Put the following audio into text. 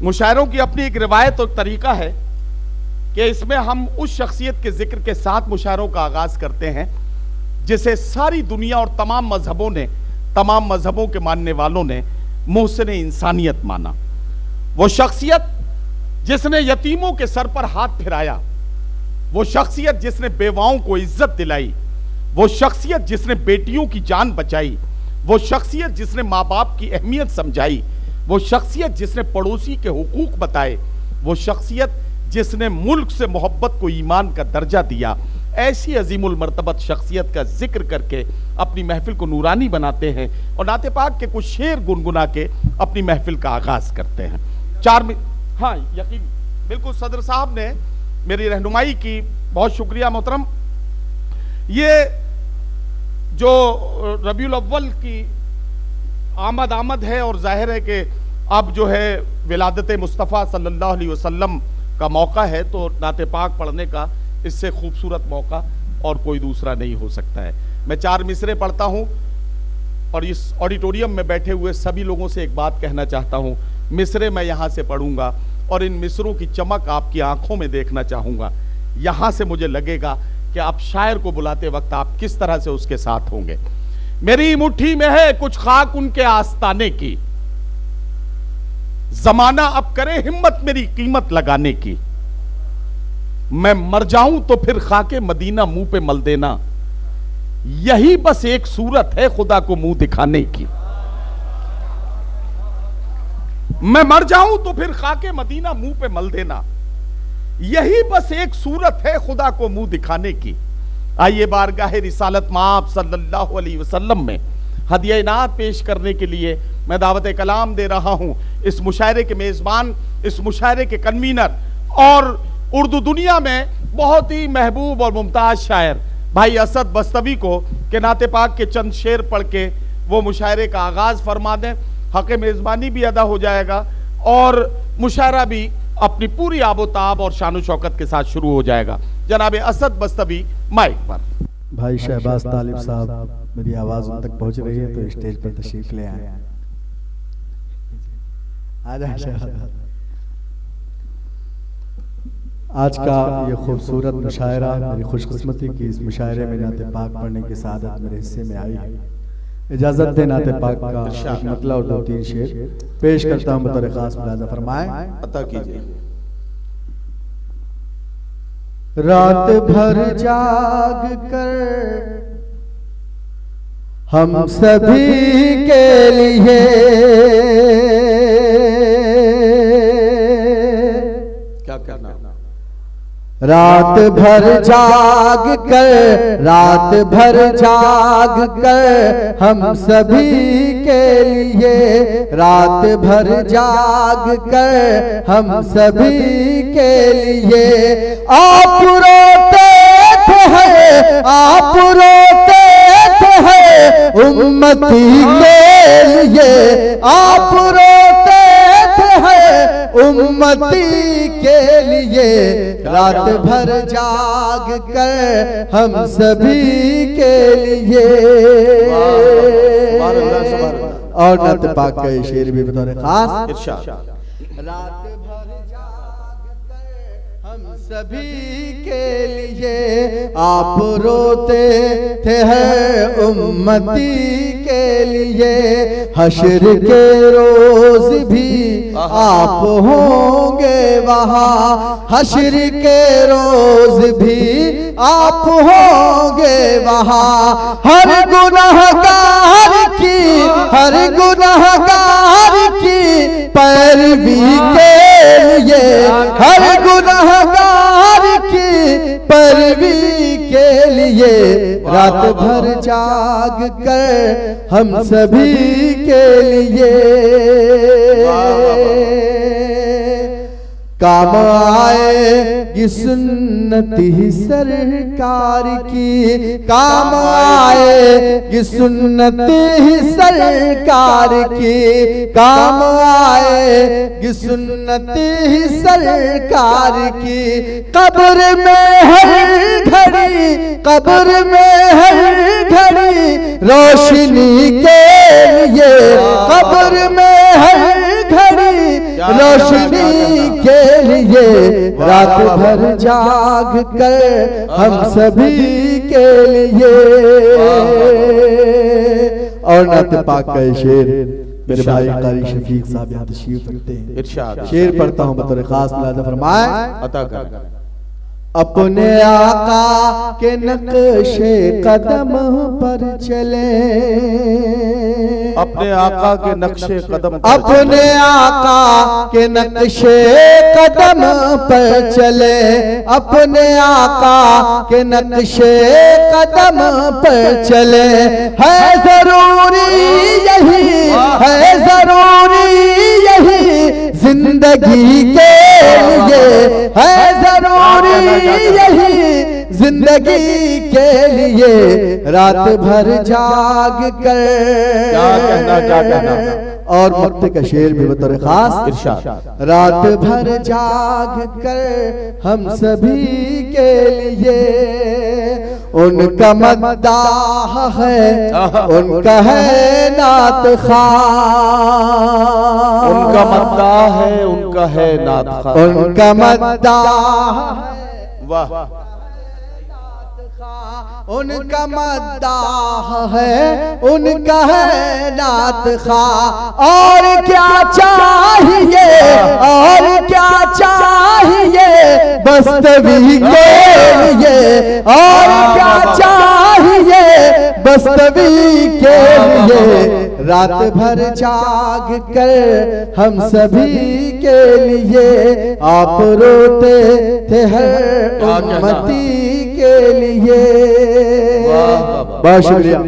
मुशायरों की अपनी एक रिवायत और तरीका है कि इसमें हम उस शख्सियत के जिक्र के साथ मुशायरों का आगाज करते हैं जिसे सारी दुनिया और तमाम मजहबों के मानने वालों ने मुहसिन इंसानियत माना। वो शख्सियत जिसने यतीमों के सर पर हाथ फिराया, वो शख्सियत जिसने बेवाओं को इज्जत दिलाई, वो शख्सियत जिसने बेटियों की जान बचाई, वो शख्सियत जिसने माँ बाप की अहमियत समझाई, वो शख्सियत जिसने पड़ोसी के हुकूक बताए, वो शख्सियत जिसने मुल्क से मोहब्बत को ईमान का दर्जा दिया। ऐसी अजीमुल मर्तबत शख्सियत का जिक्र करके अपनी महफिल को नूरानी बनाते हैं और नाते पाक के कुछ शेर गुनगुना के अपनी महफिल का आगाज करते हैं। हाँ यकीन बिल्कुल सदर साहब ने मेरी रहनुमाई की, बहुत शुक्रिया मोहतरम। ये जो रबीउल अव्वल की आमद है और जाहिर है कि अब जो है विलादत मुस्तफ़ा सल्लल्लाहु अलैहि वसल्लम का मौका है, तो नाते पाक पढ़ने का इससे खूबसूरत मौका और कोई दूसरा नहीं हो सकता है। मैं 4 मिसरे पढ़ता हूँ और इस ऑडिटोरियम में बैठे हुए सभी लोगों से एक बात कहना चाहता हूँ। मिसरे मैं यहाँ से पढ़ूंगा और इन मिसरों की चमक आपकी आंखों में देखना चाहूँगा। यहाँ से मुझे लगेगा कि आप शायर को बुलाते वक्त आप किस तरह से उसके साथ होंगे। मेरी मुट्ठी में है कुछ खाक उनके आस्ताने की, जमाना अब करे हिम्मत मेरी कीमत लगाने की। मैं मर जाऊं तो फिर खाके मदीना मुंह पे मल देना, यही बस एक सूरत है खुदा को मुंह दिखाने की। मैं मर जाऊं तो फिर खाके मदीना मुंह पे मल देना, यही बस एक सूरत है खुदा को मुंह दिखाने की। आइए बारगाह रिसालत माप सल्लल्लाहु अलैहि वसल्लम में हदिया इनात पेश करने के लिए मैं दावत कलाम दे रहा हूं इस मुशायरे के मेजबान, इस मुशायरे के कन्वीनर और उर्दू दुनिया में बहुत ही महबूब और मुमताज शायर भाई असद बस्तवी को के नाते पाक के चंद शेर पढ़ के वो मुशायरे का आगाज फरमा दें। हक़ मेज़बानी भी अदा हो जाएगा और मुशायरा भी अपनी पूरी आबोताब और शान शौकत के साथ शुरू हो जाएगा। जनाब असद बस्तवी माइक पर। भाई शहबाज तालिब साहब, मेरी आवाज उन तक पहुंच रही है तो स्टेज पर तशरीफ ले आए। आज का ये खूबसूरत मुशायरा, मेरी खुशकिस्मती की इस मुशायरे में नाते पाक पढ़ने की सादत मेरे हिस्से में आई है। इजाजत दे नाते पाक का एक मतला और 2-3 शेर पेश करता हूँ, बतौर खास मुलाज़ा फरमाए अता कीजिए। रात भर जाग कर हम सभी के लिए क्या करना, रात भर जाग कर, रात भर जाग कर हम सभी के लिए, रात भर जाग कर हम सभी के लिए। आप रोते थे, आप रोते थे उम्मती के लिए, आप रोते थे उम्मती के लिए। रात भर जाग कर हम सभी के लिए। और नात पाक का ये शेर भी बतौर खास इरशाद। रात भर जाग कर हम सभी के लिए, आप रोते थे उम्मती के लिए। हश्र के रोज भी आप होंगे वहाँ, हश्र के रोज भी आप होंगे वहाँ। हर गुनहगार की, हर गुनहगार की पैरवी के लिए, हर गुनहगार की पैरवी के लिए। रात भर जाग कर हम सभी के लिए। काम आएगी सुन्नती सरकार की, काम आएगी सुन्नती सरकार की, काम आएगी सुन्नती सरकार की। कब्र में हर घड़ी, कब्र में हर घड़ी रोशनी के लिए, कब्र में हर घड़ी रोशनी के लिए रात भर जाग कर हम सभी के लिए। और नात पाक का ये शेर मेरे भाई कारी शफीक साहब यहाँ तशरीफ रखते हैं। इरशाद। शेर पढ़ता हूँ बतौर खास मुलाज़ा फरमाए। अता कर। अपने आका के नक्शे कदम पर चले, अपने आका के नक्शे कदम पर अपने आका के नक्शे कदम पर चले, अपने आका के नक्शे कदम पर चले। है जरूरी यही, है जरूरी यही जिंदगी के लिए, है जरूरी यही जिंदगी के लिए रात भर जाग कर। क्या कहना। और मक्ते का शेर भी बतौर खास इरशाद। रात भर जाग कर हम सभी के लिए उनका मद्दाह है, उनका है नात ख़्वाह, उनका मद्दाह है, उनका है नात ख़्वाह, उनका मद्दाह है, वाह, उनका मद्दाह है, उनका है नात ख़्वाह। और क्या चाहिए, और क्या चाहिए बस्तवी के लिए, और क्या चाहिए बस्तवी के लिए रात भर जाग कर हम सभी के लिए। आप रोते थे हर उम्मती के लिए। बहुत शुक्रिया।